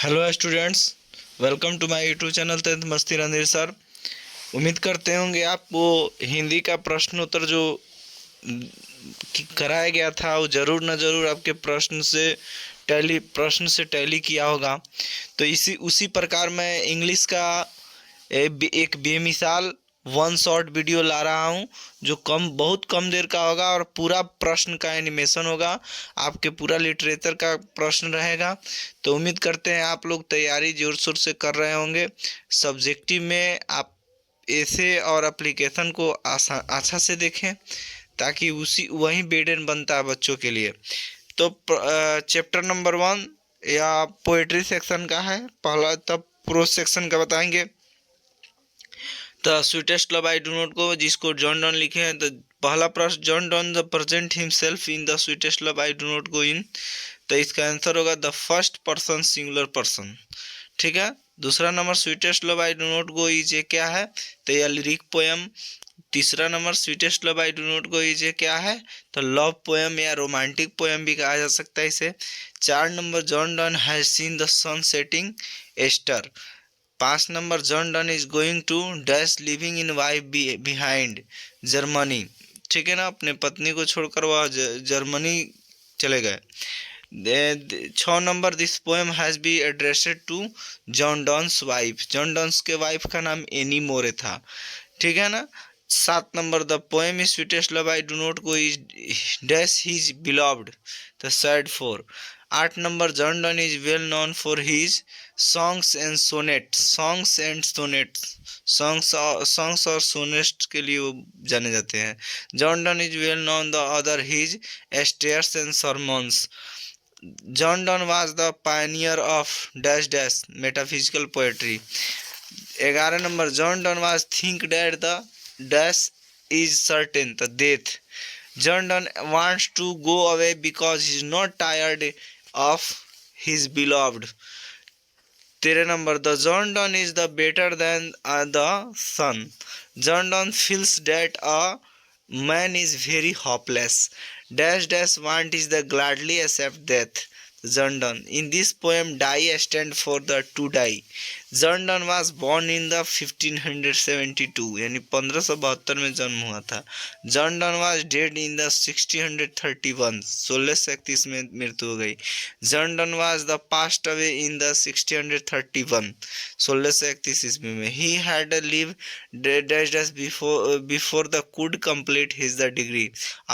Hello students, welcome to my YouTube channel tenth Masti Randhir sir. उम्मीद करते होंगे आप वो हिंदी का प्रश्न उत्तर जो कराया गया था वो ज़रूर न ज़रूर आपके प्रश्न से टैली किया होगा। तो इसी उसी प्रकार मैं इंग्लिश का एक बेमिसाल वन शॉट वीडियो ला रहा हूँ जो बहुत कम देर का होगा और पूरा प्रश्न का एनिमेशन होगा। आपके पूरा लिटरेचर का प्रश्न रहेगा। तो उम्मीद करते हैं आप लोग तैयारी जोर शोर से कर रहे होंगे। सब्जेक्टिव में आप ऐसे और एप्लीकेशन को अच्छा से देखें ताकि उसी वही बेडन बनता है बच्चों के लिए। तो चैप्टर नंबर 1 या पोएट्री सेक्शन का है पहला, तब प्रोज सेक्शन का बताएंगे। The sweetest love I do not go, जिसको जॉन डॉन लिखे हैं। तो पहला प्रश्न, John Donne the present himself in the sweetest love I do not go in. तो इसका आंसर होगा the first person singular person. ठीक है। दूसरा number, sweetest love I do not go is a क्या है? तो यह लिरिक पोएम। तीसरा number, sweetest love I do not go is a क्या है? तो लव पोएम या रोमांटिक पोएम भी कहा जा सकता है इसे। 4 number, John Donne has seen the sun setting aster. 5 number, John Donne is going to dash living in wife behind Germany. ठीक है ना, अपने पत्नी को छोड़कर वह जर्मनी चले गए। 6 number, this poem has be addressed to John Donne's wife. John Donne's के वाइफ का नाम एनी मोरे था। ठीक है ना। 7 number, the poem is sweetest love I do not go is dash his beloved the sad for. 8 number, John Donne is well known for his songs and sonnets. Songs और sonnets के लिए वो जाने जाते हैं। John Donne is well known the other his satires and sermons. John Donne was the pioneer of dash dash metaphysical poetry. 11 number, John Donne was think that the dash is certain the death. John Donne wants to go away because he is not tired of his beloved. 13 number, the John Donne is the better than the sun. John Donne feels that a man is very hopeless. Dash dash want is the gladly accept death. John Donne. In this poem, die stand for the to die. John Donne was born in the 1572, यानी 1572 में जन्म हुआ था। John Donne was dead in the 1631, 1631 में मृत्यु हो गई। John Donne was the passed away in the 1631, 1631 ईस्वी में। He had lived dash dash before the could complete his the degree.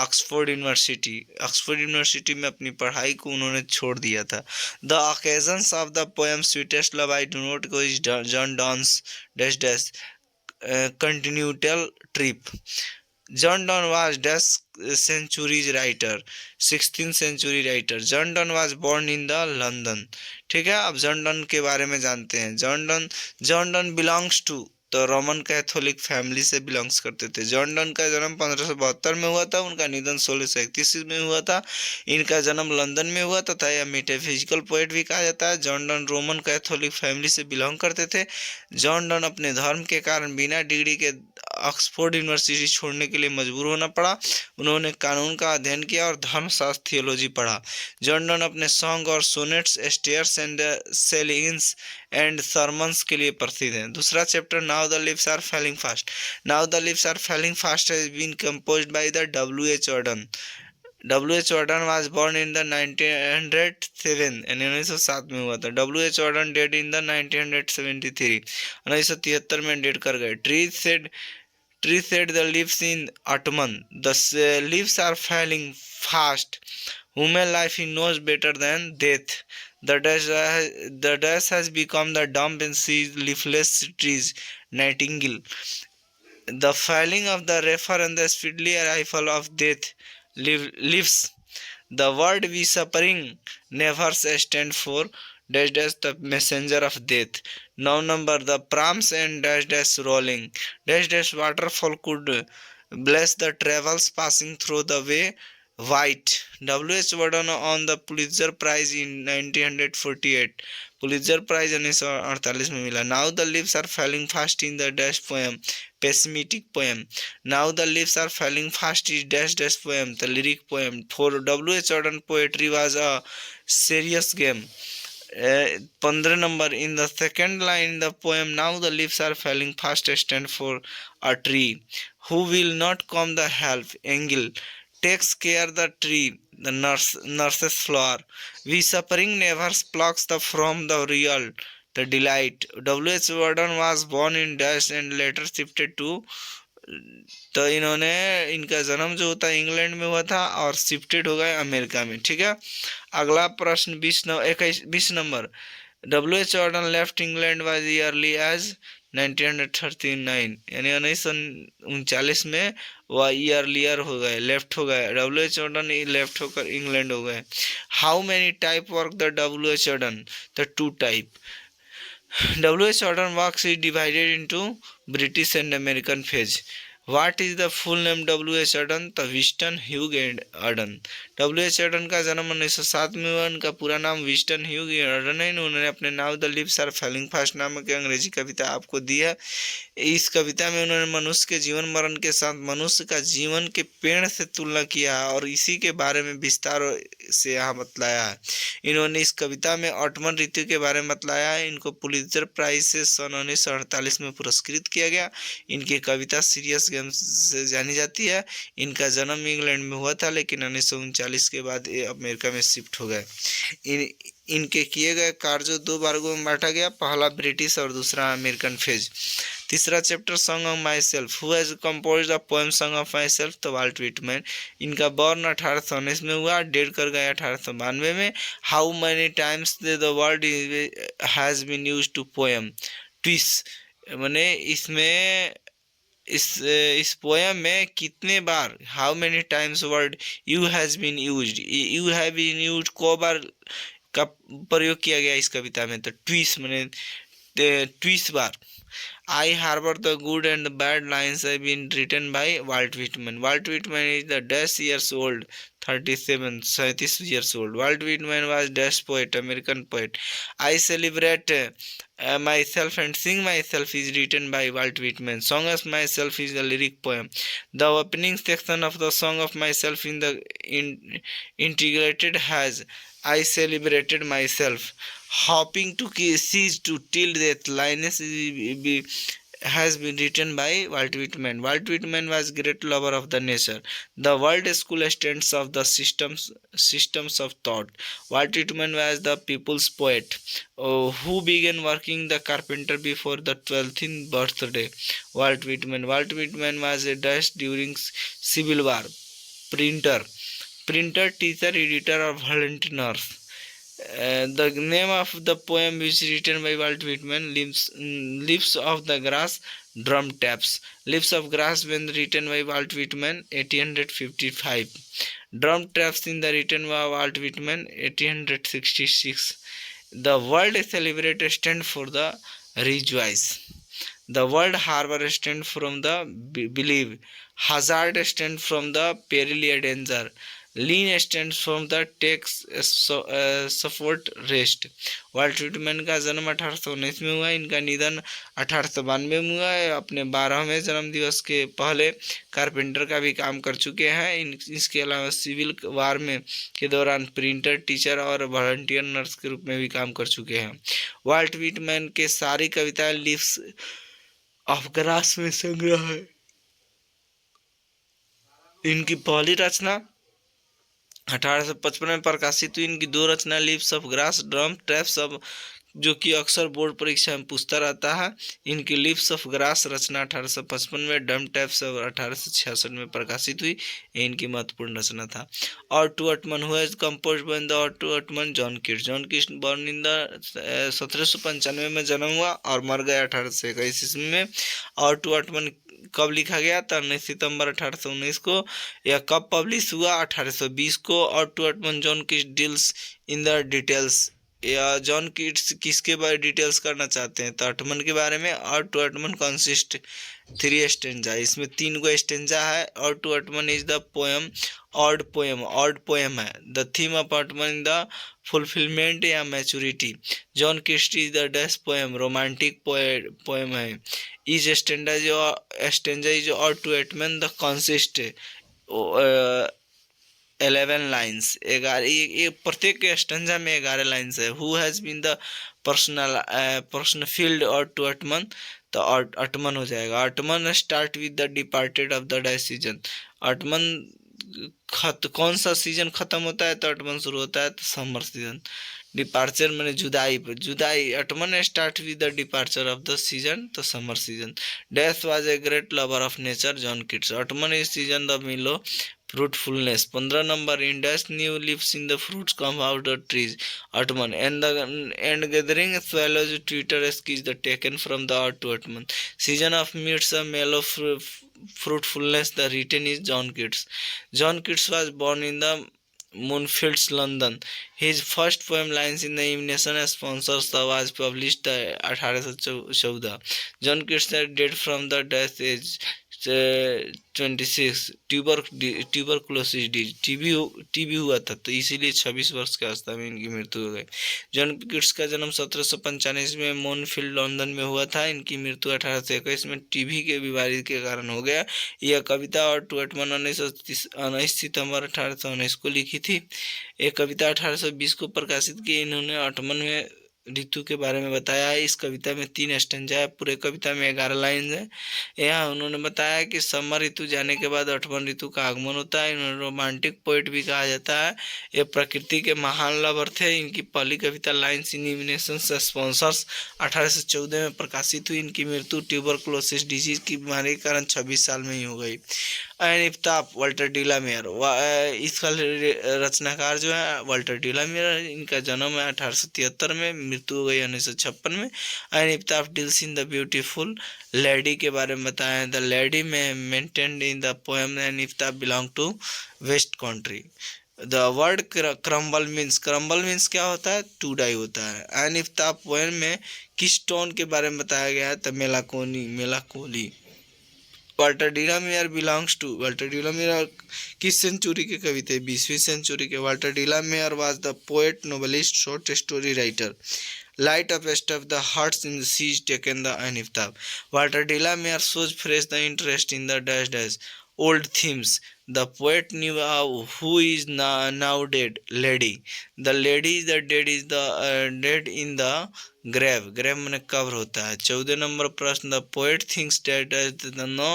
Oxford University में अपनी पढ़ाई को उन्होंने छोड़ दिया था। The occasions of the poem sweetest love I do not go is John Donne's dash dash continental trip. John Donne was dash centuries writer, 16th century writer. John Donne was born in the London. ठीक है। अब John Donne के बारे में जानते हैं। John Donne belongs to, तो Roman Catholic family से बिलोंग्स करते थे। जॉन डन का जन्म 1572 में हुआ था, उनका निधन 1631 में हुआ था। इनका जन्म लंदन में हुआ तथा यह मेटाफिजिकल पोएट भी कहा जाता है। John Donne Roman Catholic family से बिलोंग करते थे। जॉन डन अपने धर्म के कारण बिना डिग्री के ऑक्सफोर्ड यूनिवर्सिटी छोड़ने के लिए मजबूर होना पड़ा। उन्होंने कानून का अध्ययन किया और धर्मशास्त्र थियोलॉजी पढ़ा। जॉन डन अपने सॉन्ग और sonnets, satires and sellings and sermons के लिए प्रसिद्ध हैं। दूसरा chapter, now the leaves are falling fast. Now the leaves are falling fast has been composed by the W.H. Auden. W.H. Auden was born in the 1907, 1907 में हुआ था। W.H. Auden dead in the 1973, 1973 में dead कर गए। Tree said the leaves in autumn, the leaves are falling fast. Human life he knows better than death. The dash has become the dumb and sees leafless trees. Nightingale. The falling of the refer and the speedily arrival of death leaves. The word we suffering never stand for dash dash the messenger of death. 9 number, the prams and dash dash rolling dash dash waterfall could bless the travels passing through the way white. W.H. Auden on the Pulitzer Prize in 1948, Pulitzer Prize 1948 में मिला। Now the leaves are falling fast in the dash poem, pessimistic poem. Now the leaves are falling fast is dash dash poem, the lyric poem. For W.H. Auden poetry was a serious game. 15 number, in the second line in the poem, now the leaves are falling fast, stand for a tree. Who will not come the help? Angel takes care the tree, the nurses flower. We suffering never plucks the from the real, the delight. W.H. Warden was born in Dutch and later shifted to, तो इन्होंने, इनका जन्म जो होता है England में हुआ था और शिफ्टेड हो गए अमेरिका में। ठीक है, अगला प्रश्न 20 number, W H Jordan left England was early as 1939, यानी 1939 में वह ईयरलियर हो गए, लेफ्ट हो गए। डब्ल्यू एच जॉर्डन लेफ्ट होकर इंग्लैंड हो गए। How many type work the W H Jordan? The 2 type. W.H. Auden works is divided into British and American phase. What is the full name W.H. Auden? The Winston Hugh Auden. W.H. Auden का जन्म 1907 में हुआ। उनका पूरा नाम Winston Hugh Ardern है। उन्होंने अपने now the leaves are falling fast नामक अंग्रेजी कविता आपको दी है। इस कविता में उन्होंने मनुष्य के जीवन मरण के साथ मनुष्य का जीवन के पेड़ से तुलना किया है और इसी के बारे में विस्तार से यहाँ बतलाया है। इन्होंने इस कविता में ऑटमन ऋतु के बारे में बतलाया है। इनको पुलित्जर प्राइज से सन 1948 में पुरस्कृत किया गया। इनकी कविता सीरियस गेम से जानी जाती है। इनका जन्म इंग्लैंड में हुआ था लेकिन 1939 के बाद ये अमेरिका में शिफ्ट हो गए। इनके किए गए कार्यों 2 वर्गों में बांटा गया, पहला ब्रिटिश और दूसरा अमेरिकन फेज। तीसरा chapter song of myself. Who has compose the poem song of myself? तो वाल्ट व्हिटमैन। इनका बॉर्न 1819 में हुआ, डेड कर गया 1892 में। How many times the word has been use to poem? Twice, मैंने इसमें इस पोएम में कितने बार, how many times word you has been used, you have been used को बार का प्रयोग किया गया इस कविता में? तो ट्विस, मैंने 20 बार। I harbor the good and the bad lines have been written by Walt Whitman. Walt Whitman is the dash years old, 37 years old. Walt Whitman was dash poet, American poet. I celebrate myself and sing myself is written by Walt Whitman. Song of myself is a lyric poem. The opening section of the song of myself in the integrated has I celebrated myself. Hopping to cease to till death lines has been written by Walt Whitman. Walt Whitman was great lover of the nature. The world school stands of the systems of thought. Walt Whitman was the people's poet who began working the carpenter before the 12th birthday. Walt Whitman. Walt Whitman was a Dutch during Civil War. Printer, teacher, editor, or volunteer. The name of the poem is written by Walt Whitman. Leaves of the Grass, Drum Taps. Leaves of Grass when written by Walt Whitman, 1855. Drum Taps in the written by Walt Whitman, 1866. The word celebrate stand for the rejoice. The word harbor stand from the believe. Hazard stand from the peril or danger. Lean stands from the text support rest. Walt Whitman का जन्म 1819 में हुआ। इनका निधन 1892 में हुआ है। अपने 12वें जन्म दिवस के पहले कारपेंटर का भी काम कर चुके हैं। इसके अलावा सिविल वार में के दौरान प्रिंटर, टीचर और वॉलंटियर नर्स के रूप में भी काम कर चुके हैं। वाल्ट व्हिटमैन के सारी कविताएं लीव्स ऑफ ग्रास में संग्रह है। इनकी पहली रचना 1855 में प्रकाशित हुई। इनकी 2 रचना leaves of grass, drum taps अब जो कि अक्सर बोर्ड परीक्षा में पूछता रहता है। इनकी लिव्स ऑफ ग्रास रचना 1855 में, ड्रम ट्रैप्स 1866 में प्रकाशित हुई। ये इनकी महत्वपूर्ण रचना था। और to autumn who has composed by the और to autumn John Keats. John Keats born in the 1795 में जन्म हुआ और मर गया 1821 ईस्वी में। और टू अटमन कब लिखा गया? 19 सितंबर 1819 को। यह कब पब्लिश हुआ? 1820 को। और to autumn John Keats deals in the details. या जॉन किट्स किसके बारे डिटेल्स करना चाहते हैं? तो अटमन के बारे में। और टू अटमन कंसिस्ट 3 स्टेंजा, इसमें 3 गो स्टेंजा है। और to autumn is the poem ode poem है। The theme of autumn in the fulfilment या maturity. John Keats is the dash poem, romantic poem है। इज स्टेंजा इज और to autumn the consist 11 lines, 11, ये प्रत्येक stanza में 11 lines है। Who has been the person field और to autumn, तो autumn हो जाएगा। Autumn start with the departed of the dash season. अटमन कौन सा सीजन खत्म होता है तो अटमन शुरू होता है, तो समर सीजन। डिपार्चर मैंने जुदाई पर, जुदाई autumn start with the departure of the season, तो summer season. Death was a great lover of nature, John Keats. Autumn is season the mellow fruitfulness। 15 number, in dash new leaves in the fruits come out the trees, autumn, and the and gathering swallows twitter skis the taken from the art to autumn, season of meets a mellow fruitfulness, the written is John Keats. John Keats was born in the Moonfields, London. His first poem, Lines in the Evening Sponsors, was published 1814। John Keats died from the death age 26, tuberculosis disease, TB हुआ था, तो इसीलिए 26 वर्ष की अवस्था में इनकी मृत्यु हो गई। जॉन किट्स का जन्म 1795 में मोनफील्ड, लंदन में हुआ था। इनकी मृत्यु 1821 में टीबी के बीमारी के कारण हो गया। यह कविता और टुअटमन 19 सितंबर 1819 को लिखी थी। एक कविता 1820 को प्रकाशित की। इन्होंने अटमन में ऋतु के बारे में बताया है। इस कविता में 3 स्टंजा है, पूरे कविता में 11 लाइन है। यहाँ उन्होंने बताया कि समर ऋतु जाने के बाद अठमन ऋतु का आगमन होता है। इन्होंने रोमांटिक पोइट भी कहा जाता है। ये प्रकृति के महान लवर थे। इनकी पहली कविता लाइन्स इन इमिनेशन स्पॉन्सर्स 1814 में प्रकाशित हुई। इनकी मृत्यु ट्यूबरकुलोसिस डिजीज की बीमारी के कारण 26 साल में ही हो गई। इफ्ताफ वाल्टर डिलामेयर, इसका रचनाकार जो है वाल्टर डिलामेयर। इनका जन्म है 1873 में, मृत्यु हो गई 1956 में। And epitaph deals in the beautiful lady के बारे में बताया। द लेडी में maintained in the poem and epitaph belong to west country. The word crumble means क्या होता है, टू डाई होता है। एंड इफ्ताफ पोएम में किस टोन के बारे में बताया गया है, तो melancholy. Walter de la Mare belongs to, Walter de la Mare किस सेंचुरी के कवि थे, 20वीं सेंचुरी के। Walter de la Mare was the poet, novelist, short story writer. Light up stuff the hearts in the siege taken the Aniftab. Walter Delamere shows fresh the interest in the dash old themes. The poet knew who is now dead, lady. The lady is the dead is the dead in the grave. Grave मैंने कब्र होता है। 14 number प्रश्न, the poet thinks that the no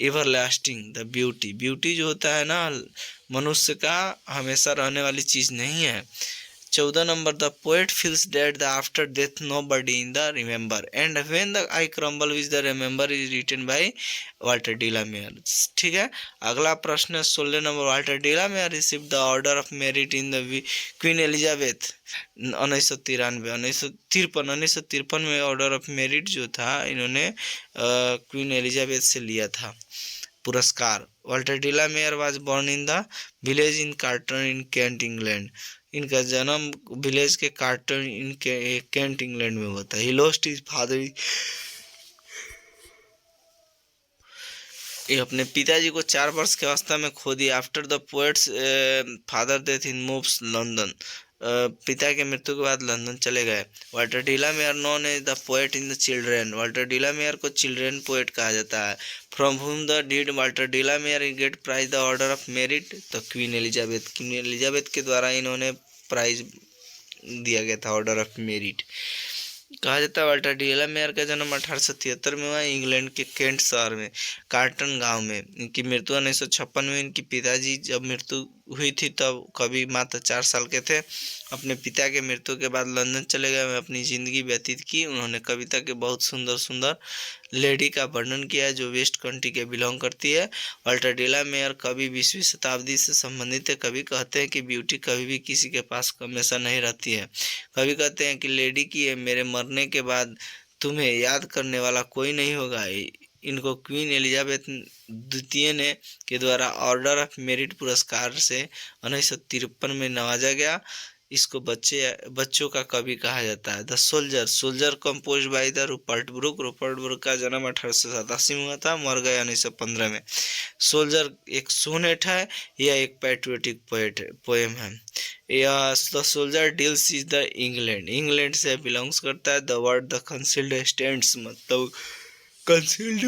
everlasting, the beauty जो होता है ना मनुष्य का हमेशा रहने वाली चीज नहीं है। 14 number, the poet feels that the after death nobody in the remember and when the I crumble which the remember is written by Walter de la Mare. ठीक है। अगला प्रश्न है 16 number, Walter de la Mare receive the order of merit in the Queen Elizabeth 1953 में order of merit जो था इन्होंने queen Elizabeth से लिया था पुरस्कार। Walter de la Mare was born in the village in Charlton in Kent, England. इनका जन्म विलेज के कार्टन इन केंट, इंग्लैंड में हुआ था। ही लॉस्ट हिज फादर, ये अपने पिताजी को 4 वर्ष की अवस्था में खो दिया। After the poet's father death in moves London, पिता के मृत्यु के बाद लंदन चले गए। Walter de la Mare known as the poet in the children, Walter de la Mare को चिल्ड्रेन पोएट कहा जाता है। From whom the did Walter de la Mare get prize the order of merit, तो क्वीन एलिजाबेथ के द्वारा इन्होंने प्राइज दिया गया था, ऑर्डर ऑफ मेरिट कहा जाता है। वाल्टर डिलामेयर का जन्म 1873 में हुआ, इंग्लैंड के केंट शहर में कार्टन गांव में। इनकी मृत्यु 1956 में। इनकी पिताजी जब मृत्यु हुई थी तब कभी मात्र 4 साल के थे। अपने पिता के मृत्यु के बाद लंदन चले गए, अपनी ज़िंदगी व्यतीत की। उन्होंने कविता के बहुत सुंदर लेडी का वर्णन किया है जो वेस्ट कंट्री के बिलोंग करती है। वाल्टर डिलामेयर कवि 20वीं शताब्दी से संबंधित है। कवि कहते हैं कि ब्यूटी कभी भी किसी के पास हमेशा नहीं रहती है। कवि कहते हैं कि लेडी की मेरे मरने के बाद तुम्हें याद करने वाला कोई नहीं होगा। इनको क्वीन एलिजाबेथ द्वितीय ने के द्वारा ऑर्डर ऑफ मेरिट पुरस्कार से 1953 में नवाजा गया। इसको बच्चों का कवि कहा जाता है। The soldier compose by the Rupert book का जन्म 1887 में हुआ था, मर गए 1915 में। सोल्जर एक सोनेट है या एक पैट्रियोटिक पोएम है। यह the soldier deals is the England से बिलोंग्स करता है। The word the concealed stands, मतलब कंसील्ड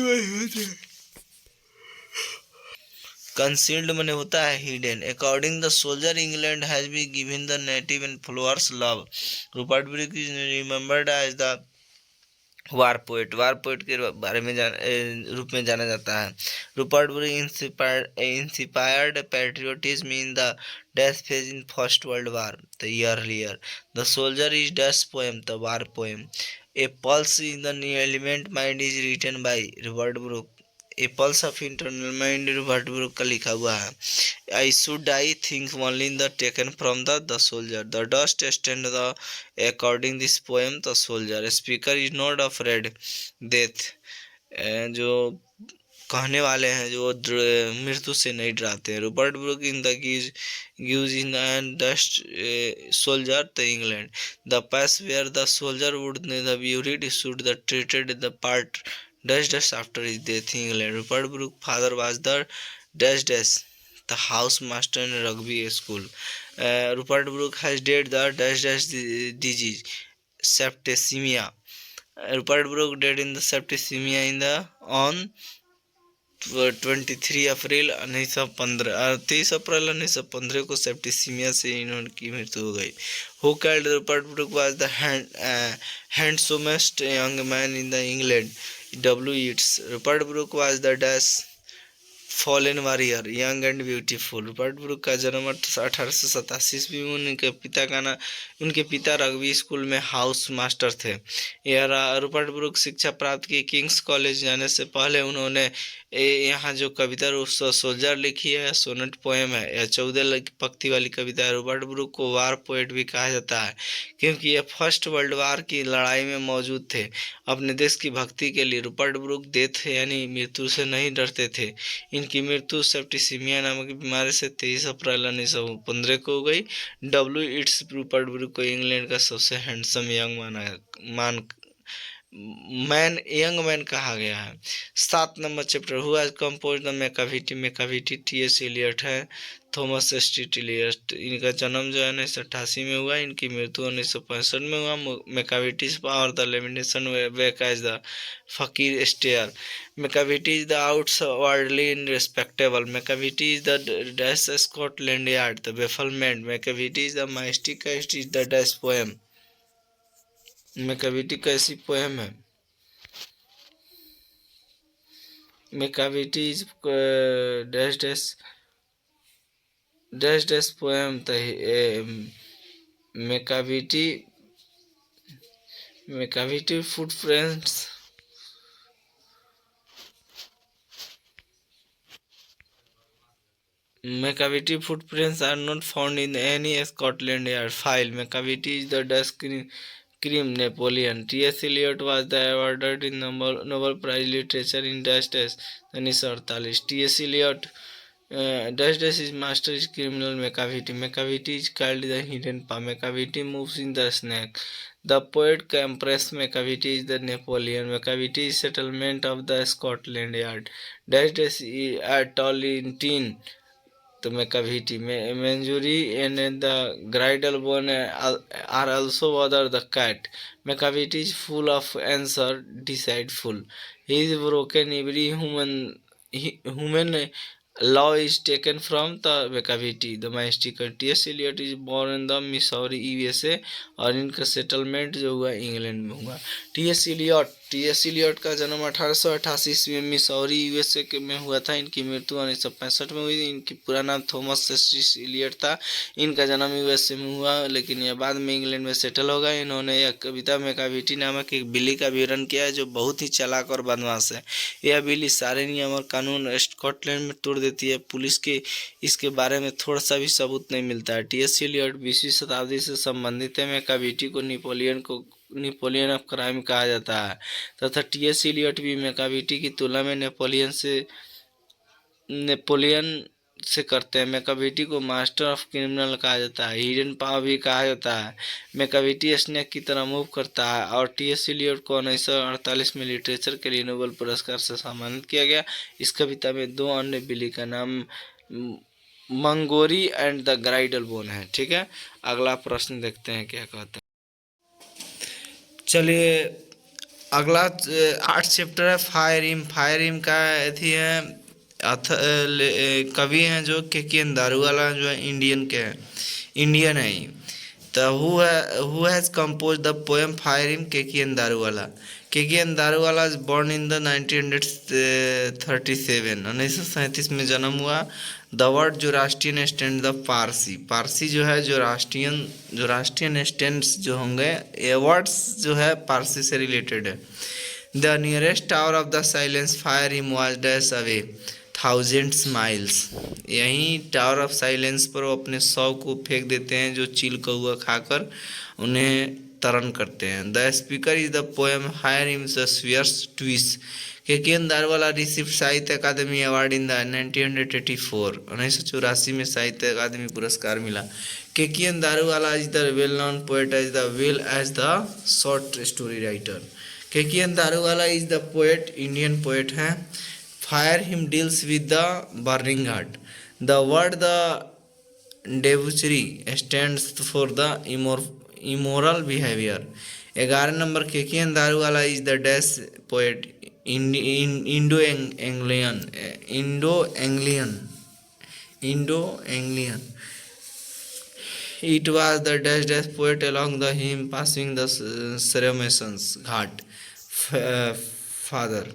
कंसील्ड मैंने होता है hidden. According the soldier England has been given the native and followers love। Rupert Brooke is remembered as the war poet के बारे में रूप में जाना जाता है। Rupert Brooke inspired patriotism in the dash phase in first world war the year earlier. The soldier is dash poem the war poem. A pulse in the element mind is written by Rupert Brooke. A pulse of internal mind Rupert Brooke का लिखा हुआ है। I should I think only in the taken from the soldier. The dust stand the according this poem the soldier. Speaker is not afraid death। जो कहने वाले हैं जो मृत्यु से नहीं डराते हैं। Rupert Brooke in the gives in and dust soldier the England. The pass where the soldier would the buried should the treated the part dust after his death England. Rupert Brooke father was the dust the house master in rugby school। Rupert Brooke has died the disease septicemia। Rupert Brooke died in the septicemia in the on 23 April 1915 30 April 1915 को septicaemia से इनकी मृत्यु हो गई। Who killed Rupert Brooke was the handsomest young man in the England W. Yeats। Rupert Brooke was the dash fallen warrior young and beautiful. Rupert Brooke का जन्म 1887 ईस्वी में उनके पिता रग्बी स्कूल में हाउस मास्टर थे। यह रूपर्ट ब्रूक शिक्षा प्राप्त की किंग्स कॉलेज जाने से पहले उन्होंने यहाँ जो कविता सोल्जर लिखी है सोनेट पोएम है। यह 14 पंक्ति वाली कविता है। रूपर्ट ब्रूक को वार पोएट भी कहा जाता है क्योंकि ये फर्स्ट वर्ल्ड वार की लड़ाई में मौजूद थे। अपने देश की भक्ति के लिए रूपर्ट ब्रूक डेथ यानी मृत्यु से नहीं डरते थे। इनकी मृत्यु सेप्टिसीमिया नामक बीमारी से 23 अप्रैल 1915 को हो गई। डब्ल्यू इट्स रूपर्ट ब्रूक को इंग्लैंड का सबसे हैंडसम यंग मैन कहा गया है। 7 नंबर चैप्टर हुआ compose the Macavity. Macavity T S. Eliot है। थॉमस स्ट्रीट एलियट इनका जन्म जो है 1988 में हुआ। इनकी मृत्यु 1965 में हुआ। Macavity's power the levitation back as the fakir stare. Macavity is the outwardly respectable। Macavity is the dash Scotland Yard the bafflement. Macavity is the mystery cat is the dash poem. Macavity कैसी poem है? Macavity is dash dash dash dash poem Macavity footprints. Macavity footprints are not found in any Scotland Yard file। Macavity is the Dutch cream Napoleon। T.S. Eliot was the awarded in Nobel Prize Literature in dash 1948। T.S. Eliot dash is master is criminal Macavity। Macavity is called the hidden paw। Macavity moves in the snake। The poet Empress Macavity is the Napoleon। Macavity is settlement of the Scotland Yard dash at Tollington the Macavity। Manjuri and the Gridle bone are also other the cat। Macavity is full of answer decideful। He is broken every human law is taken from the Macavity the mystical। T.S. Eliot is born in the Missouri USA और इनका settlement जो हुआ England में हुआ। T.S.. Elliott का जन्म 1888 ईस्वी में मिसौरी यूएसए के में हुआ था। इनकी मृत्यु 1965 में हुई। इनकी पूरा नाम थॉमस सेस्टिस एलियट था। इनका जन्म यूएसए में हुआ लेकिन यह बाद में इंग्लैंड में सेटल हो गए। इन्होंने यह कविता मैकाविटी नामक एक बिल्ली का विवरण किया है जो बहुत ही चालाक और बदमाश है। यह बिल्ली सारे नियम और कानून स्कॉटलैंड में तोड़ देती है। पुलिस के इसके बारे में थोड़ा सा भी सबूत नहीं मिलता है। टी.एस. एलियट 20वीं शताब्दी से संबंधित है। मैकाविटी को नेपोलियन ऑफ क्राइम कहा जाता है तथा टी.एस. एलियट भी मैकाविटी की तुलना में नेपोलियन से करते हैं। मैकाविटी को मास्टर ऑफ क्रिमिनल कहा जाता है। हिडन पावर भी कहा जाता है। मैकाविटी स्नेक की तरह मूव करता है और टी.एस. एलियट को 1948 में लिटरेचर के लिए नोबेल पुरस्कार से सम्मानित किया गया। इस कविता में 2 अन्य बिल्ली का नाम मंगोरी एंड द ग्राइडल बोन है। ठीक है, अगला प्रश्न देखते हैं क्या कहते हैं। चलिए अगला 8 चैप्टर है फायर इम का अथी है कवि हैं जो के दारूवाला जो है इंडियन के हैं, इंडियन है ये। तो who has compose the poem fire him K Daruwalla. K Daruwalla is born in the 1937, 1937 में जन्म हुआ। द वर्ड जो राष्ट्रीय स्टैंड द पारसी, पारसी जो है जो राष्ट्रीय स्टैंड्स जो होंगे, ये वर्ड्स जो है पारसी से रिलेटेड है। The nearest tower of the silence fire him was dash away thousands miles. यहीं टावर ऑफ साइलेंस पर वो अपने 100 को फेंक देते हैं जो चील कौआ खाकर उन्हें तरण करते हैं। The speaker is the poem hire him the spheres twice. के दारवाला रिसीव साहित्य अकादमी अवार्ड इन द 1984, 1984 में साहित्य अकादमी पुरस्कार मिला। K Daruwalla is the well known poet as the well as the short story writer. K Daruwalla is the poet, Indian poet हैं। Fire him deals with the burning heart. The word the debauchery stands for the immoral behavior. 11 number के Daruwalla is the dash poet, Indo-Anglian. It was the dash poet along the hymn passing the Saracens Ghat. Father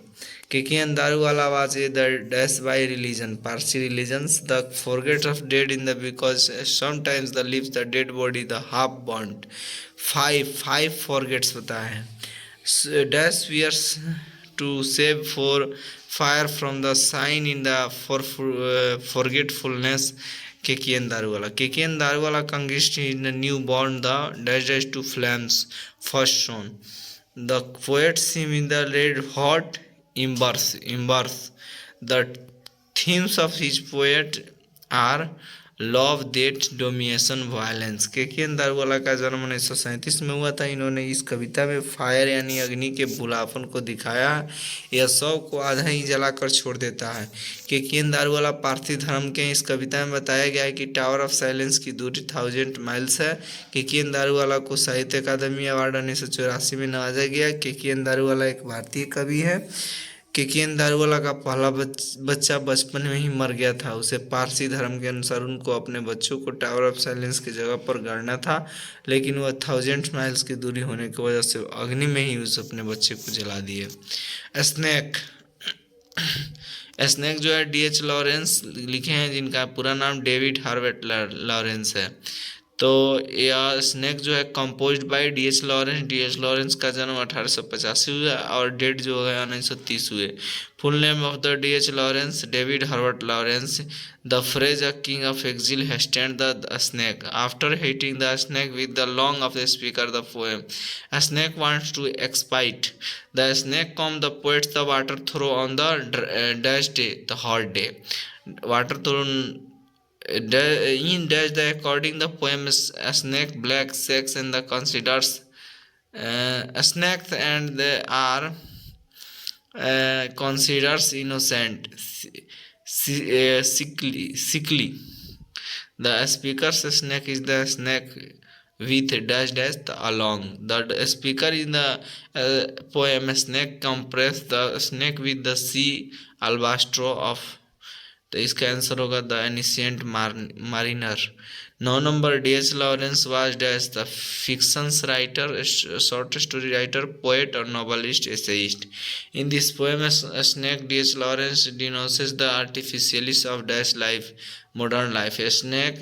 के Daruwalla was the dash by religion, Parsi religions, the forget of dead in the because sometimes the leaves the dead body the half burnt. Five forgets होता है। Dash fears to save for fire from the sign in the forgetfulness. के Daruwalla conquest in the newborn the dash to flames first shown. The poet seem in the red hot embers. The themes of his poet are love, death, domination, violence. के दारूवाला का जन्म 1937 में हुआ था। इन्होंने इस कविता में फायर यानी अग्नि के बुलापन को दिखाया है। यह शव को आधा ही जलाकर छोड़ देता है। के दारूवाला पारसी धर्म के इस कविता में बताया गया है कि टावर ऑफ साइलेंस की दूरी 1000 माइल्स है। के दारूवाला को साहित्य अकादमी अवार्ड 1984 में नवाजा गया। के दारूवाला एक भारतीय कवि है। के दारूवाला का पहला बच्चा बचपन में ही मर गया था। उसे पारसी धर्म के अनुसार उनको अपने बच्चों को टावर ऑफ साइलेंस की जगह पर गाड़ना था, लेकिन वह 1000 माइल्स की दूरी होने की वजह से अग्नि में ही उस अपने बच्चे को जला दिए। स्नेक जो है D.H. लॉरेंस लिखे हैं, जिनका पूरा नाम डेविड हार्वेट लॉरेंस है। तो यह स्नेक जो है composed bye D.H. Lawrence. D.H. Lawrence का जन्म 1885 हुआ और डेट जो है 1930 हुए। Full name of the D.H. Lawrence, David Herbert Lawrence. The phrase a king of exile hastened the snake after hitting the snake with the log of the speaker the poem a snake wants to expiate the snake come the poet's the water throw on the dash day the hot day. Water throw in dash the according the poem is a snake black sex and the considers snakes and they are considers innocent sickly. The speaker's snake is the snake with dash dash along. The speaker in the poem snake compress the snake with the sea albastro of। तो इसका answer होगा the ancient mariner. 9 number D.H. Lawrence was dash the fictions writer, short story writer, poet और novelist, essayist. In this poem snake D.H. Lawrence denounces the artificialities of dash life, modern life. A snake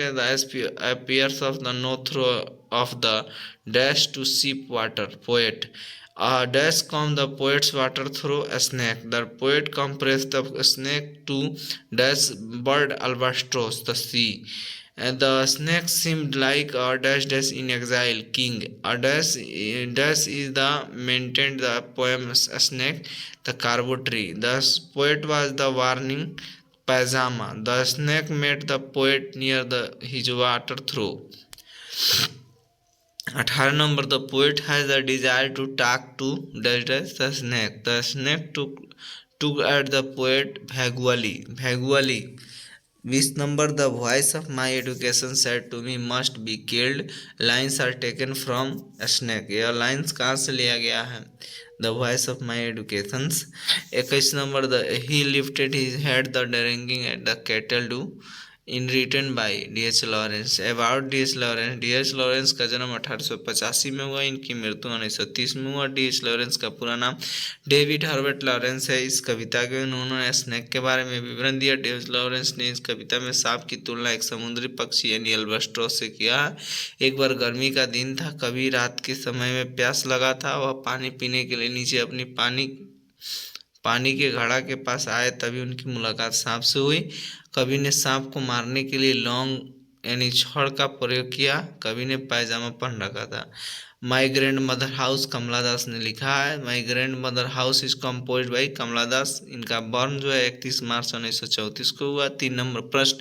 appears of the no throw of the dash to sip water. Poet. A dash come the poet's water through a snake. The poet compressed the snake to dash bird albatross the sea. And the snake seemed like a dash dash in exile king. A dash is the maintained the poem a snake the carbo tree. The poet was the warning pajama. The snake met the poet near his water throw. 18 number the poet has the desire to talk to dash dash the snake. The snake took at the poet vaguely. 20 number, the voice of my education said to me must be killed. Lines are taken from a snake. यह lines कहाँ से लिया गया है? The voice of my educations. 21 number, the he lifted his head the drinking at the cattle do. In written by D.H. Lawrence. About D.H. Lawrence. D.H. Lawrence का जन्म 1885 में हुआ, इनकी मृत्यु 1930 में हुआ। D.H. लॉरेंस का पूरा नाम डेविड हर्बर्ट लॉरेंस है। इस कविता के उन्होंने स्नेक के बारे में विवरण दिया। D.H. लॉरेंस ने इस कविता में सांप की तुलना एक समुद्री पक्षी यानी अल्बाट्रोस से किया है। एक बार गर्मी का दिन था, कभी रात के समय में प्यास लगा था, वह पानी पीने के लिए नीचे अपनी पानी के घड़ा के पास आए, तभी उनकी मुलाकात सांप से हुई। कवि ने सांप को मारने के लिए लौंग यानी छड़ का प्रयोग किया। कवि ने पायजामा पहन रखा था। My grandmother house Kamala Das ने लिखा है। My grandmother house is compose by Kamala Das. इनका बर्न जो है 31 मार्च 1934 को हुआ। 3 नंबर प्रश्न,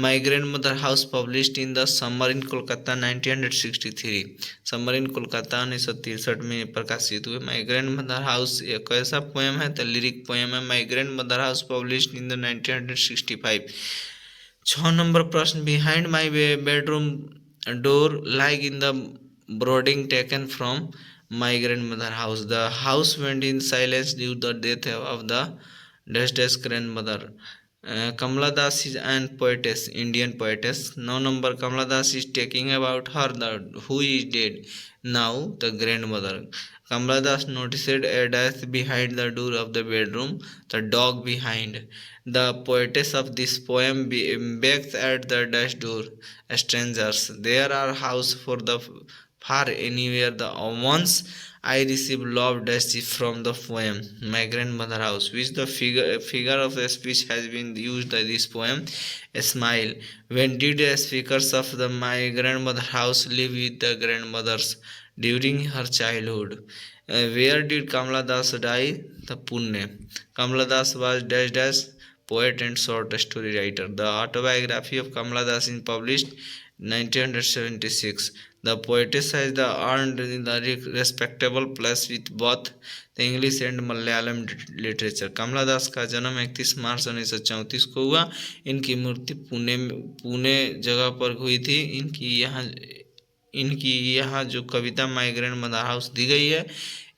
my grandmother house published in the summer in Kolkata 1963। Summer in Kolkata 1963 में प्रकाशित हुए। माई ग्रैंड मदर हाउस एक कैसा पोएम है? तो लिरिक पोएम है। My grandmother house published in the 1965। 6 number प्रश्न, behind my bedroom door like in the brooding taken from my grandmother house. The house went in silence due to the death of the deceased grandmother. Kamala Das is an poetess, Indian poetess. 9 number, Kamala Das is talking about her, who is dead now, the grandmother. Kamala Das noticed a death behind the door of the bedroom, the dog behind. The poetess of this poem begs at the dash door, strangers. There are house for the far anywhere. The once I received love dash from the poem, my grandmother house, which the figure of the speech has been used in this poem. A smile. When did the speakers of the my grandmother house live with the grandmothers during her childhood? Where did Kamala Das die? The Pune. Kamala Das was dash dash poet and short story writer. The autobiography of Kamala Das is published 1976. The poetess has earned the respectable place with both the English and Malayalam literature. कमला दास का जन्म 31 मार्च 1934 को हुआ। इनकी मृत्यु पुणे जगह पर हुई थी। इनकी यहाँ जो कविता माई ग्रैंड मदर हाउस दी गई है,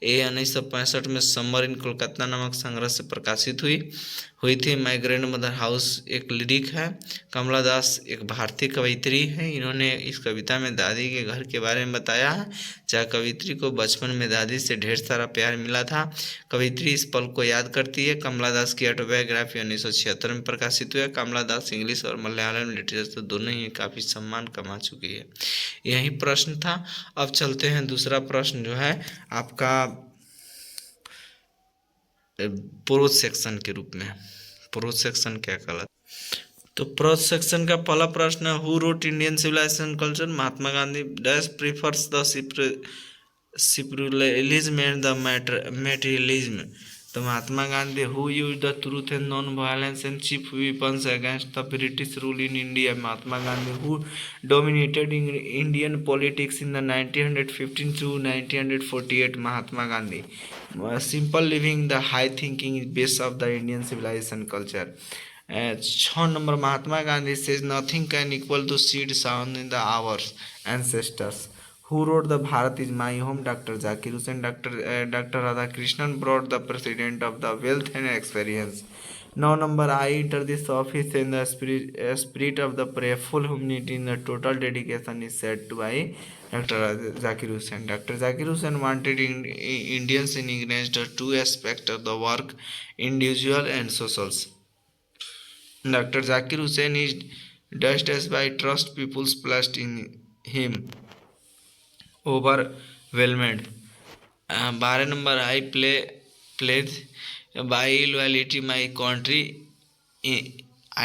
ये 1965 में समर इन कोलकाता नामक संग्रह से प्रकाशित हुई थी। माई ग्रैंड मदर हाउस एक लिरिक है। कमला दास एक भारतीय कवयित्री है। इन्होंने इस कविता में दादी के घर के बारे में बताया है, जहाँ कवयित्री को बचपन में दादी से ढेर सारा प्यार मिला था। कवयित्री इस पल को याद करती है। कमला दास की ऑटोबायोग्राफी 1976 में प्रकाशित हुई है। कमला दास इंग्लिश और मलयालम लिटरेचर तो दोनों ही काफ़ी सम्मान कमा चुकी है। यही प्रश्न था। अब चलते हैं दूसरा प्रश्न जो है आपका प्रोज सेक्शन के रूप में। प्रोज सेक्शन क्या कहलाता? तो प्रोज सेक्शन का पहला प्रश्न है, who wrote Indian civilisation culture? Mahatma Gandhi. Dash prefers the spiritualism and the materialism? तो Mahatma Gandhi. Who use the truth and non violence and chief weapons against the British rule in India? Mahatma Gandhi. Who dominated Indian politics in the 1915 to 1948? Mahatma Gandhi. Simple living the high thinking is base of the Indian civilisation culture. 6 number, Mahatma Gandhi says nothing can equal to seed sound in the ours ancestors. Who wrote the Bharat is my home? Dr. Zakir Hussain. Dr. Radhakrishnan brought the president of the wealth and experience. 9 number, I enter this office in the spirit of the prayerful humanity in the total dedication is said to by Dr. Zakir Hussain. Dr. Zakir Hussain wanted Indians in engaged the two aspects of the work, individual and socials. Dr. Zakir Hussain is dashed as by trust people's placed in him overwhelmed. 12 number, I pledge by loyalty my country,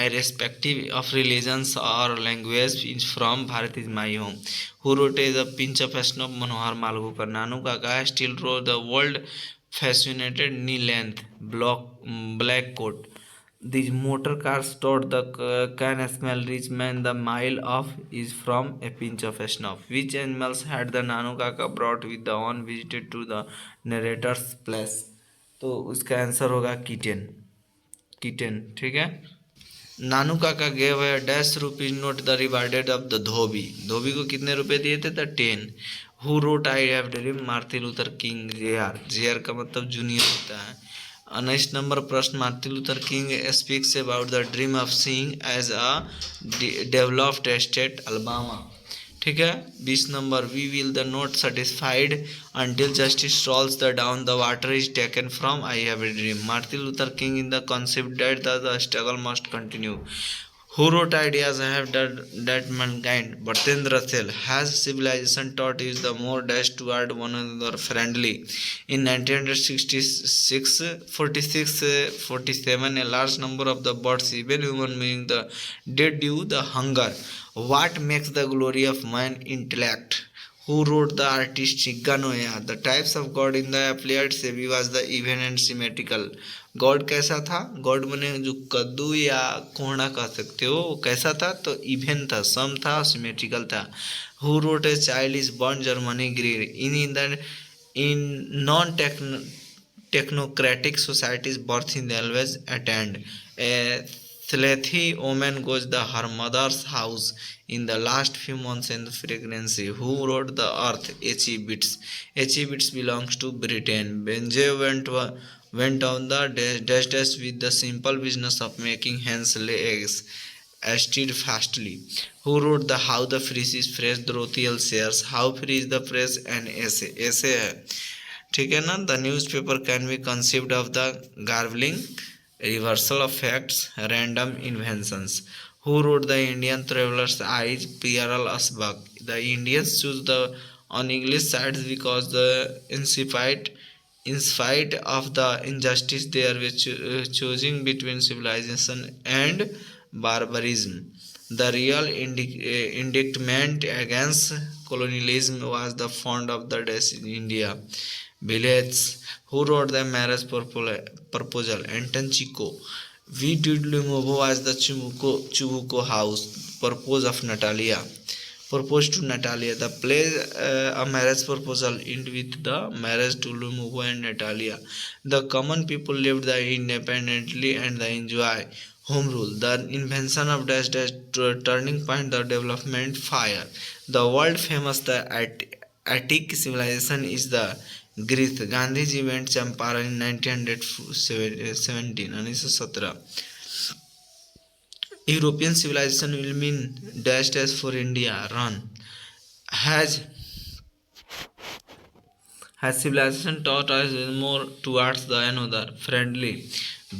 irrespective of religions or language is from Bharat is my home. Who wrote the pinch of snow? Manohar Malgukar. Nanu Kaka still wrote the world fascinated knee length black coat. These motor cars taught the can smell rich man the mile of is from a pinch of snuff. Which animals had the Nanu Kaka brought with the on visited to the narrator's place? तो उसका answer होगा kitten. ठीक है। नानू Kaka gave है dash rupees note the rewarded of the dhobi, धोबी को कितने रुपए दिए थे? The 10। Who wrote I have dream? Martin Luther King J R, J R का मतलब जूनियर होता है। 19 नंबर प्रश्न, Martin Luther King speaks about the dream of seeing as a developed state Alabama. ठीक है। 20 number, we will the not satisfied until justice rolls the down the water is taken from I have a dream। Martin Luther King in the concept that the struggle must continue। Who wrote ideas have that mankind? Bhartendra Sel, has civilization taught is the more dash toward one another friendly? In 1966, 46, 47, a large number of the birds, even human beings, did due the hunger. What makes the glory of man intellect? Who wrote the artistic Ganoya? The types of God in the applied Sevi was the even and symmetrical। God कैसा था? God बने जो कद्दू या कोहड़ा कह सकते हो, वो कैसा था? तो इवन था, सम था, सिमेट्रिकल था। Who wrote a child is born Germany Greer in non technocratic societies birth in always attend a sleuthy woman goes to her mother's house in the last few months in pregnancy। Who wrote the earth? H.E. Bits, H.E. Bits belongs to Britain। Benje went on the dash with the simple business of making hens lay eggs steadfastly। Who wrote the how the fish is fresh? Dorothy L. Sayers। How free is the press? An essay, essay है, ठीक है ना। The newspaper can be conceived of the garbling reversal of facts random inventions. Who wrote the Indian travellers eyes? Pearl S Buck. The Indians choose the on English sides because the in spite of the injustice they are choosing between civilization and barbarism। The real indictment against colonialism was the fond of the days in India villages। Who wrote the marriage proposal? Anton Chico। We did Lumovo as the Chubuco house purpose of Natalia proposed to Natalia। The play a marriage proposal end with the marriage to Lumovo and Natalia। The common people lived the independently and the enjoy home rule। The invention of dash dash turning point the development fire। The world famous the Attic civilization is the Greece। Gandhiji went Champaran in 1917 1917। European civilization will mean dash dash for India run। Has has civilization taught us more towards the another friendly?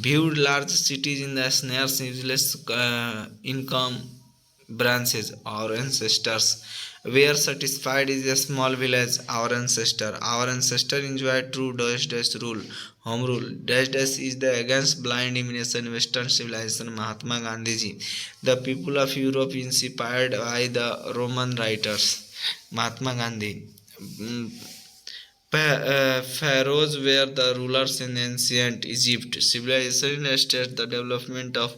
Viewed large cities in the snares useless income branches our ancestors were satisfied is a small village our ancestor enjoyed true dash dash rule home rule dash dash is the against blind imitation western civilization Mahatma Gandhi ji। The people of Europe inspired by the Roman writers Mahatma Gandhi। Pharaohs were the rulers in ancient Egypt। Civilization states the development of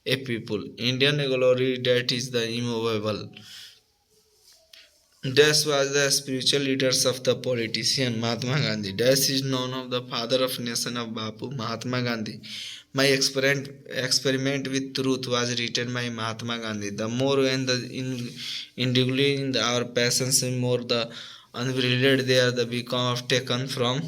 a people। Indian glory that is the immovable। Dash was the spiritual leaders of the politician Mahatma Gandhi। Dash is known of the father of nation of Bapu Mahatma Gandhi। My experiment with truth was written by Mahatma Gandhi। The more when the indulging our passions, the more the unbridled they are the become of taken from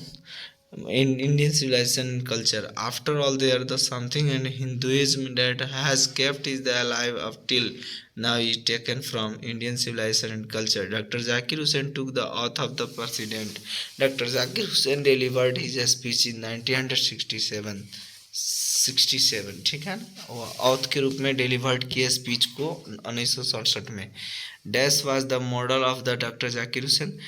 in Indian civilization and culture। After all, they are the something and Hinduism that has kept is the alive up till now is taken from Indian civilization and culture। Dr. Zakir Hussain took the oath of the president। Dr. Zakir Hussain delivered his speech in 1967 67, ठीक है ना। Auth के रूप में delivered किए speech को 1967 में। Dash was the model of the doctor Zakir Hussain?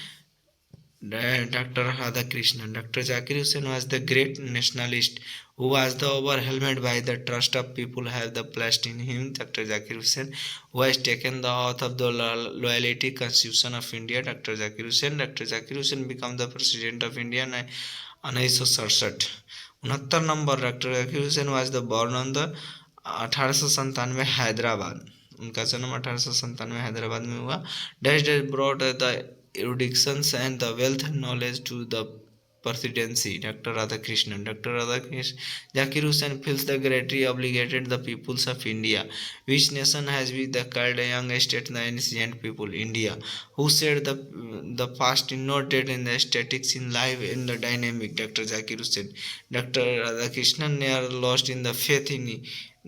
Dr. Radhakrishnan। Dr. Zakir Hussain was the great nationalist who was the overwhelmed by the trust of people have the placed in him। Dr. Zakir Hussain who has taken the oath of the loyalty constitution of India। Dr. Zakir Hussain। Dr. Zakir Hussain became the president of India in 1967। 69 number, doctor Zakir Hussain was the born on the 1897 Hyderabad. उनका जन्म 1897 हैदराबाद में हुआ। Dash dash brought the eruditions and the wealth and knowledge to the presidency. Dr. Radhakrishnan. Dr. Radhakrishnan. Zakir Hussain feels the greatly obligated the peoples of India. Which nation has been the called a young state the ancient people? India. Who said the past is not dead in the statics in life in the dynamic? Dr. Zakir Hussain. Dr. Radhakrishnan never lost in the faith in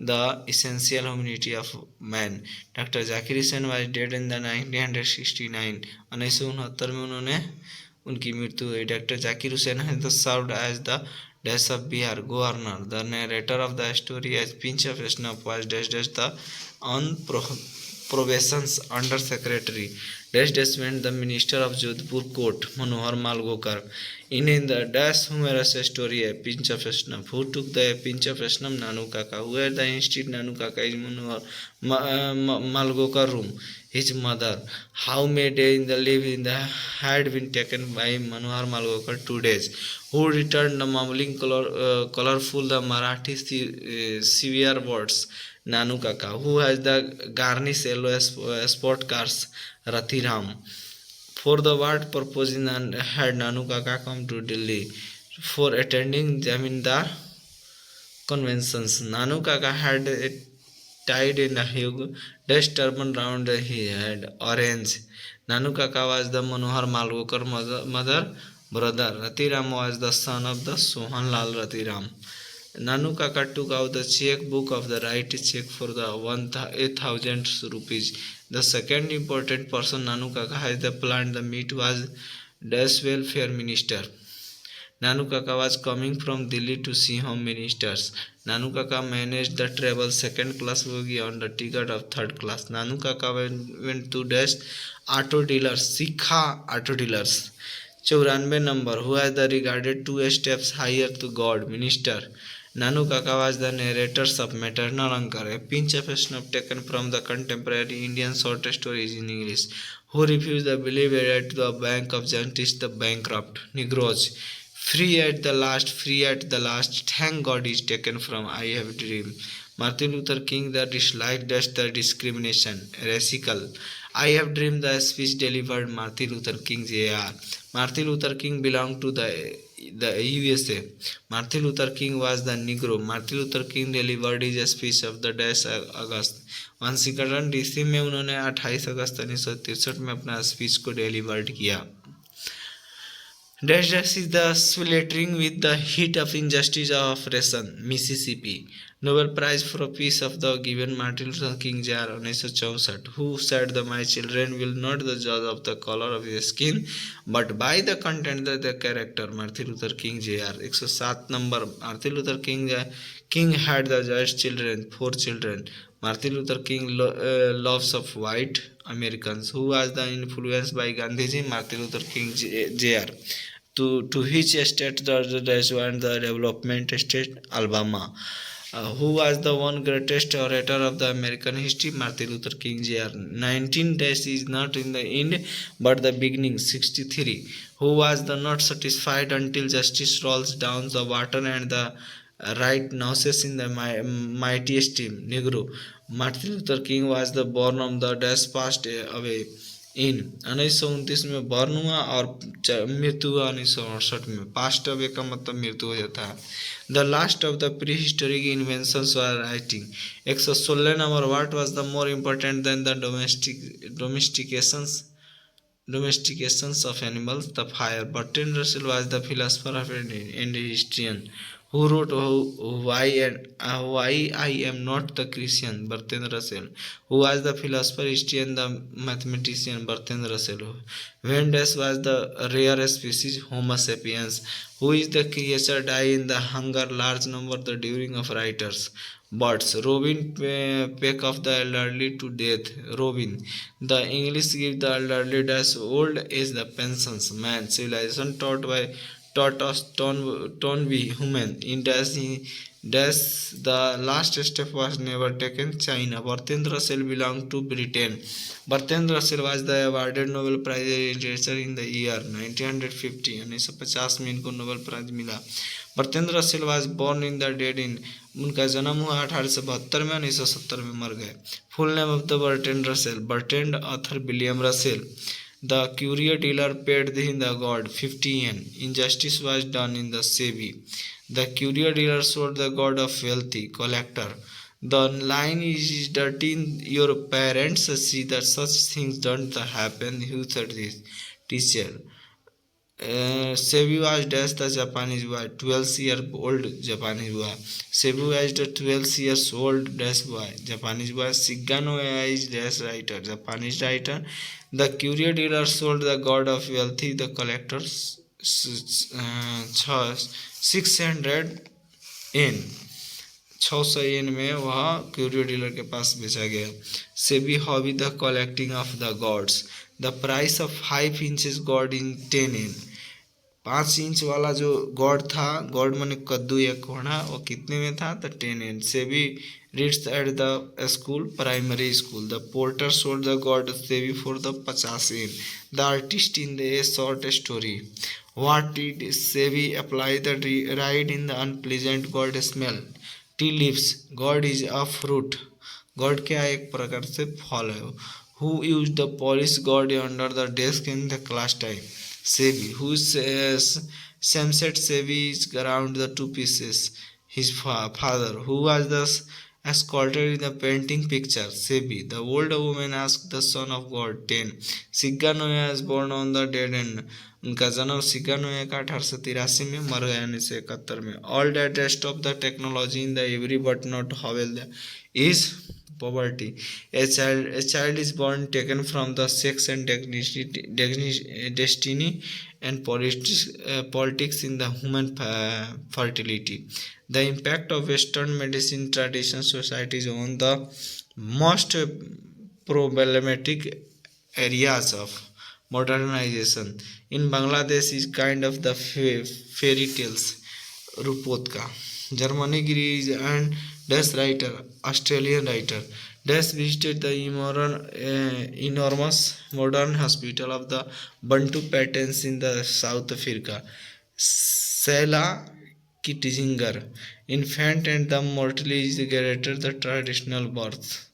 the essential humanity of man. Doctor Zakir Hussain was dead in the 1969 1969 में उन्होंने उनकी मृत्यु हुई. Doctor Zakir Hussain has the served as the dash of Bihar governor. The narrator of the story as pinch of snuff was dash dash the on probations under secretary dash dash went the minister of Jodhpur court Manohar Malgokar in the dash humorous story a pinch of snuff. Who took the pinch of snuff? Nanu Kaka. Where the instead Nanu Kaka is Manohar Malgokar room his mother. How many days in the leave in the had been taken by Manohar Malgokar 2 days. Who returned the mumbling colorful the Marathi severe words? Nanu Kaka. Who has the garnish yellow sport cars? Rathiram. For the what purpose had Nanu Kaka come to Delhi? For attending Jamindar conventions. Nanu Kaka had tied in a huge dash turban round his head. Orange. Nanu Kaka was the Manohar Malgokar mother brother. Rathiram was the son of the Sohan Lal Rathiram. Nanu Kaka took out the check book of the right check for the 8,000 rupees. The second important person Nanu Kaka has the plant the meat was Dash welfare minister. Nanu Kaka was coming from Delhi to see home ministers. Nanu Kaka managed the travel second class bogie on the ticket of third class. Nanu Kaka went to Dash auto dealers, Sikha auto dealers. 94 number. Who has the regarded 2 steps higher to God? Minister. Nanu Kaka was the narrators of Maternal Ankar, a pinch of snuff taken from the contemporary Indian short stories in English. Who refused the belief at the bank of justice the bankrupt? Negroes. Free at the last, free at the last, thank God is taken from I have dream. Martin Luther King the disliked the discrimination. Racial. I have dreamed the speech delivered Martin Luther King Jr. Martin Luther King belonged to the USA. Martin Luther King was the Negro. Martin Luther King delivered his speech of the dash August. Washington DC में उन्होंने 28 अगस्त 1963 में अपना speech को delivered किया. Dash dash is the sweltering with the heat of injustice of oppression. Mississippi. Nobel Prize for Peace of the given Martin Luther King Jr. 1964. Who said that my children will not the judge of the color of his skin, but by the content of the character? Martin Luther King Jr. 107 number. Martin Luther King had the judged children, 4 children. Martin Luther King loves of white Americans. Who was the influenced by Gandhiji? Martin Luther King Jr. To which state the dash went the development state? Alabama. Who was the one greatest orator of the American history? Martin Luther King Jr. 19 days is not in the end but the beginning. 63. Who was the not satisfied until justice rolls down the water and the right noses in the mighty stream? Negro. Martin Luther King was the born of the dash passed away in 1929 में burn हुआ और मृत्यु हुआ 1968 में. Passed away का मतलब मृत्यु हो जाता है. The last of the pre historic inventions were writing. 116 number. What was the more important then the domestications of animals? The fire. Bertrand Russell was the philosopher and historian. Who wrote why I am not the Christian? Bertrand Russell. Who was the philosopher, historian, the mathematician? Bertrand Russell. When was the rare species? Homo sapiens. Who is the creature die in the hunger large number the during of writers? Birds. Robin peck of the elderly to death. Robin. The English give the elderly as old as the pensions. Man. Civilization taught us don't be human. In dash the last step was never taken. China. Bertrand Russell belonged to Britain. Bertrand Russell was the awarded Nobel Prize in Literature in the year 1950. 1950 में इनको Nobel prize मिला. Bertrand Russell was born in the dead in. उनका जन्म हुआ 1872 में. 1970 में मर गए. Full name of the Bertrand Russell. Bertrand Arthur William Russell. The courier dealer paid the god 50 yen. Injustice was done in the Sebi. The courier dealer sold the god of wealthy collector. The line is dirty. Your parents see that such things don't happen. Who said this? Teacher. Sebu was the Japanese boy, 12-year-old Japanese boy. Sebu was the 12 years old dash boy, Japanese boy. Shigano is dash writer, Japanese writer. The courier dealer sold the god of wealthy, the collectors 600 yen. 600 yen में वह curio dealer के पास बेचा गया. SEBI hobby the collecting of the gods. The price of 5 inches God in 10 yen. 5 inch वाला जो God था, God माने कद्दू या कोहड़ा, वो कितने में था? तो 10 yen. SEBI reads at the school, primary school. The porter sold the God SEBI for the 50 yen. The artist in the short story. What did Sebi apply the ride in the unpleasant God smell? Tea leaves. God is a fruit. God क्या एक प्रकार से फल है. Who used the polished God under the desk in the class time? Sebi. Who says Samset Sebi is around the two pieces? His father. Who was the escorted in the painting picture? Sebi. The old woman asked the son of God. 10. Siganoya is born on the dead end. उनका जन्म सिगानोया का 1883 में, मर गया 1971 में. All date rest of the technology in the every but not hovel is poverty. A child is born taken from the sex and destiny and politics in the human fertility. The impact of Western medicine tradition societies on the most problematic areas of modernization in Bangladesh is kind of the fairy tales. Rupotka. Germany Greece and Dutch writer, Australian writer. Dutch visited the enormous modern hospital of the Bantu patents in the South Africa. Sela Kitzinger. Infant and the mortality is greater the traditional birth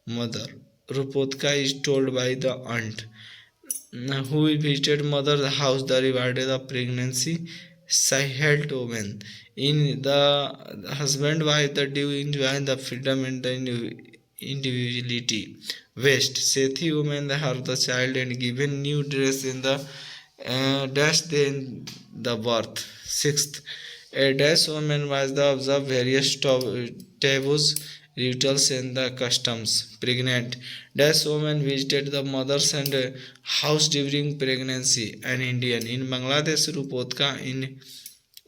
mother. Rupotka is told by the aunt who visited mother's house the rewarded the pregnancy. Sahel woman. In the husband wife the do enjoy the freedom and the individuality. West. Sethi woman the have the child and given new dress in the dash then the birth. Sixth. A dash woman was the observe various taboos, rituals and the customs. Pregnant. Dash woman visited the mothers and house during pregnancy. An Indian. In Bangladesh,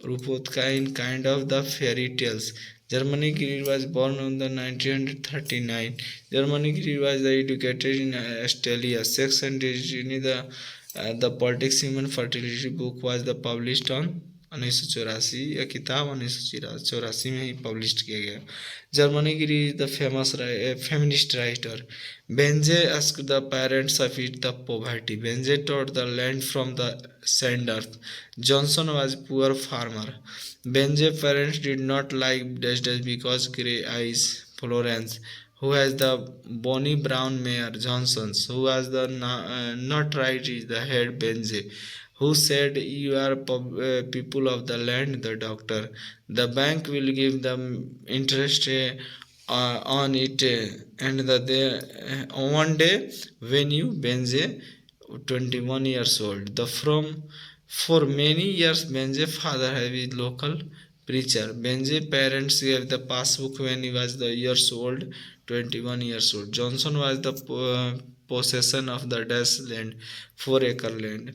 Rupotka in kind of the fairy tales. Germany Greer was born on the 1939. Germany Greer was educated in Australia. Sex and Destiny, the politics human fertility book was the published on 1984. यह किताब 1984 में ही publish किया गया. Germany की the famous feminist writer. Benje asked the parents of it the poverty. Benje taught the land from the sand earth. Johnson was poor farmer. Benje parents did not like dash because grey eyes. Florence, who has the bony brown mare. Johnson, who was the not right is the head. Benje, who said you are people of the land. The doctor, the bank will give them interest on it and one day when you Benje 21 years old. The from for many years Benje father have been local preacher. Benje parents gave the passbook when he was the years old, 21 years old. Johnson was the possession of the Dutch land, 4-acre land.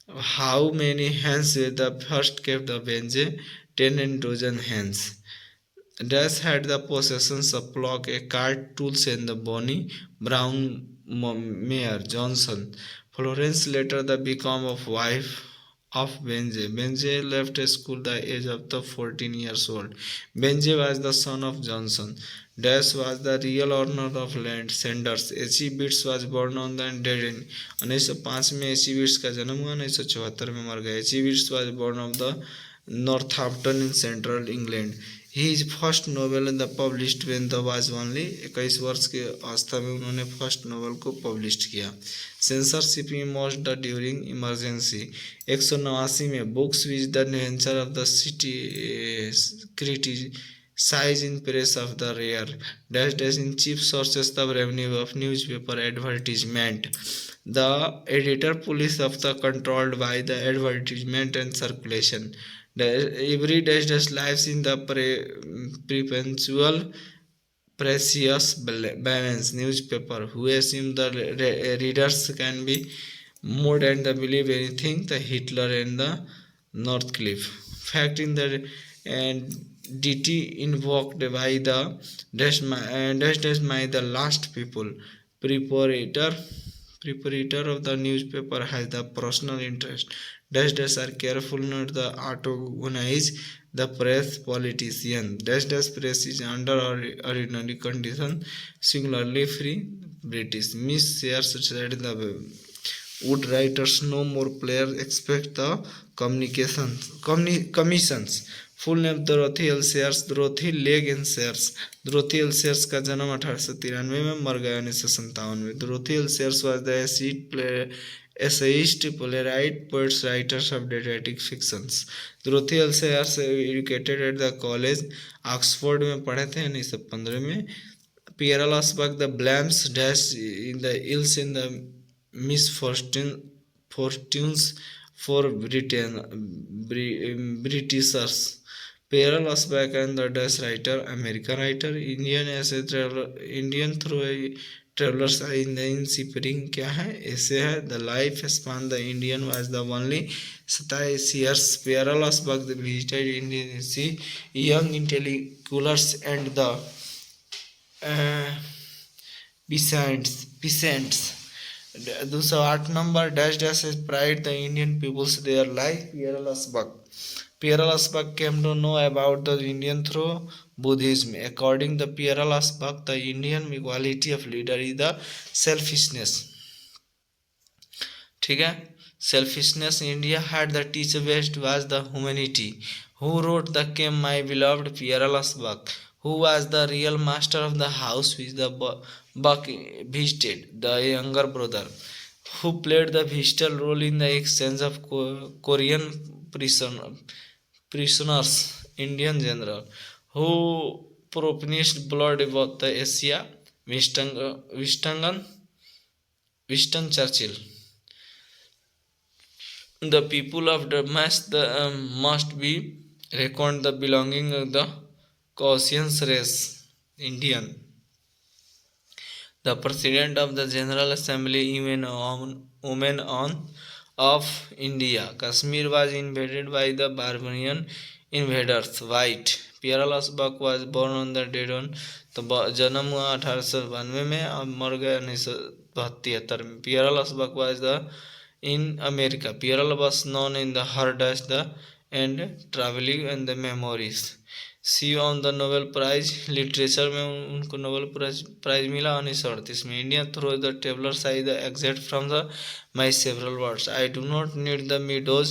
How many hens the first kept the Benje? 10 and dozen hens. Dutch had the possessions of plough, a cart, tools, and the bony brown mare. Johnson. Florence later the become of wife of Benje. Benje left school the age of the 14 years old. Benje was the son of Johnson. Dash was the real owner of land. Sanders. H.E. Beats was born on the dead end. 1905 में H.E. Beats का जन्म हुआ. 1974 में मर गया. H.E. Beats was born of the Northampton in central England. His first novel the published when the was only 21 वर्ष के अवस्था में उन्होंने फर्स्ट नॉवल को पब्लिश किया. Censorship emerged during emergency. 189 में books which the nature of the city criticise in praise of the rare dash in chief sources of revenue of newspaper advertisement. The editor police of the controlled by the advertisement and circulation. Every dash lives in the perpetual precious balance. Newspaper who assume the readers can be moved and believe anything. The Hitler and the Northcliffe. Fact in the and DT invoked by the dash by the last people. Preparator of the newspaper has the personal interest. Dash are careful not the antagonize the press politician. Dash press is under ordinary condition singularly free. British Miss shares said the would writers no more players expect the commissions. Full name Dorothy L Sayers, Dorothy Leigh in Sayers. Dorothy L Sayers का जन्म 1893 में, मर गया 1957 में. Dorothy L Sayers was the essayist playwright poets writers of detective fictions. Dorothy L Sayers educated at the college Oxford में पढ़े थे 1915 में. Pearl S Buck the blames dash in the ills in the misfortunes for Britishers. Pierre Lasbeck and the Dutch writer, American writer, Indian essay traveler, Indian through a traveler's eye in the Inspiring क्या है ऐसे है. The life span the Indian was the only 27 years. Pierre Lasbeck visited Indian see young intellectuals and the peasants. 208 number dash is pride the Indian peoples their life. Pierre Lasbeck. Pierre Lasbeck came to know about the Indian through Buddhism. According to Pierre Lasbeck, the Indian equality of leader is the selfishness. ठीक है. Selfishness India had the teacher best was the humanity. Who wrote the came my beloved Pierre Lasbeck, who was the real master of the house which the Buck visited, the younger brother, who played the vital role in the exchange of Korean prisoners, Indian general, who promised blood about the Asia, Winston Churchill. The people of the must be reckoned the belonging of the Caucasian race, Indian. The President of the General Assembly, Women on of India. Kashmir was invaded by the barbarian invaders. White. Pierre Lasbeck was born on the date on तो जन्म हुआ 1892 में और मर गया 1972 में. Pierre Lasbeck was the in America. Pierre was known in the her dash the and traveling and the memories. See on the Nobel prize literature में उनको नोबेल प्राइज मिला 1938 में. India through the traveller size the exact from the my several words. I do not need the meadows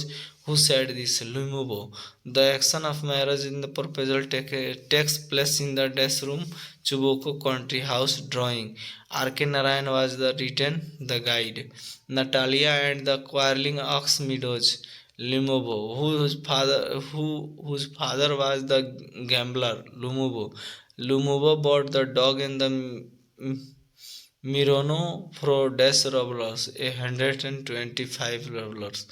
who said this. Lumumbo. The action of marriage in the proposal takes place in the dash room, Chuboko country house. Drawing. R.K. Narayan was the written the guide. Natalia and the quarreling ox meadows. Lumumbo, whose father was the gambler. Lumumbo bought the dog in the Mirono for dash rubles, 125 rubles.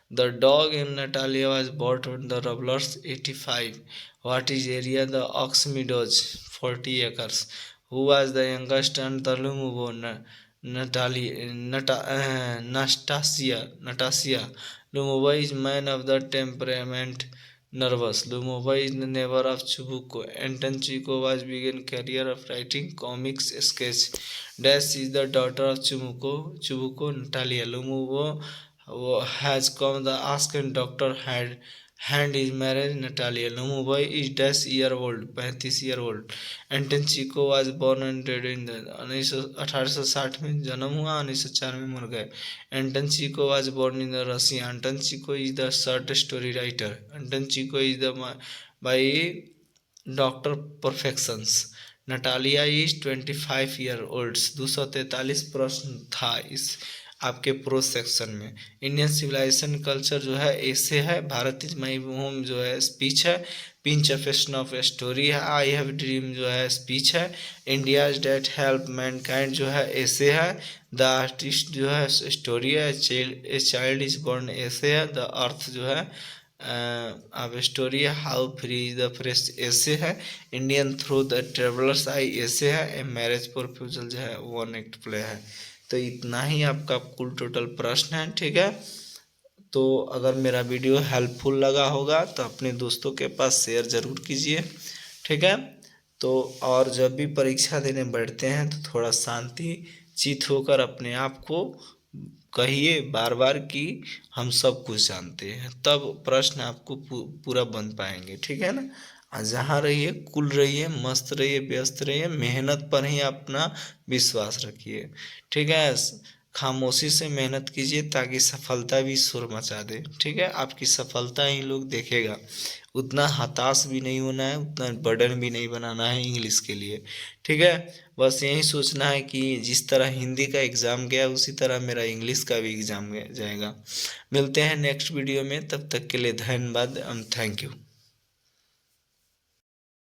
The dog in Natalia was bought on the rubles 85. What is area the ox meadows? 40 acres. Who was the youngest and the Lumumbo? Nastasia. Lumumba is man of the temperament, nervous. Lumumba is the neighbor of Chubuko. Anton Chico was began career of writing comics sketch. Dash is the daughter of Chubuko Natalia. Lumumba has come the ask and doctor had hand is marriage Natalia नोमोबॉय is dash year old 35 year old. Anton Chekhov was born and dead in the 1860 में जन्म हुआ, 1904 में मर गए। Anton Chekhov was born in the Russia. Anton Chekhov is the short story writer. Anton Chekhov is the by doctor perfections. Natalia is 25 year old. 243 प्रश्न था इस आपके प्रो सेक्शन में। इंडियन सिविलाइजेशन कल्चर जो है ऐसे है। भारत इज माई होम जो है स्पीच है। पिंच ऑफ ऑफ स्टोरी है। आई हैव ड्रीम जो है स्पीच है। इंडिया डेट हेल्प मैनकाइंड जो है ऐसे है। द आर्टिस्ट जो है स्टोरी है। ए चाइल्ड इज बोर्न ऐसे है। द अर्थ जो है अब स्टोरी है। हाउ फ्री द प्रेस ऐसे है। इंडियन थ्रू द ट्रेवलर्स आई ऐसे है। ए मैरिज प्रपोजल जो है वन एक्ट प्ले है। तो इतना ही आपका कुल टोटल प्रश्न है, ठीक है। तो अगर मेरा वीडियो हेल्पफुल लगा होगा तो अपने दोस्तों के पास शेयर ज़रूर कीजिए, ठीक है। तो और जब भी परीक्षा देने बैठते हैं तो थोड़ा शांति चित होकर अपने आप को कहिए बार बार कि हम सब कुछ जानते हैं, तब प्रश्न आपको पूरा बन पाएंगे, ठीक है ना। जहाँ रहिए कुल रहिए, मस्त रहिए, व्यस्त रहिए, मेहनत पर ही अपना विश्वास रखिए, ठीक है। खामोशी से मेहनत कीजिए ताकि सफलता भी शोर मचा दे, ठीक है। आपकी सफलता ही लोग देखेगा। उतना हताश भी नहीं होना है, उतना बर्डन भी नहीं बनाना है इंग्लिश के लिए, ठीक है। बस यही सोचना है कि जिस तरह हिंदी का एग्ज़ाम गया उसी तरह मेरा इंग्लिश का भी एग्ज़ाम जाएगा। मिलते हैं नेक्स्ट वीडियो में, तब तक के लिए धन्यवाद एंड थैंक यू।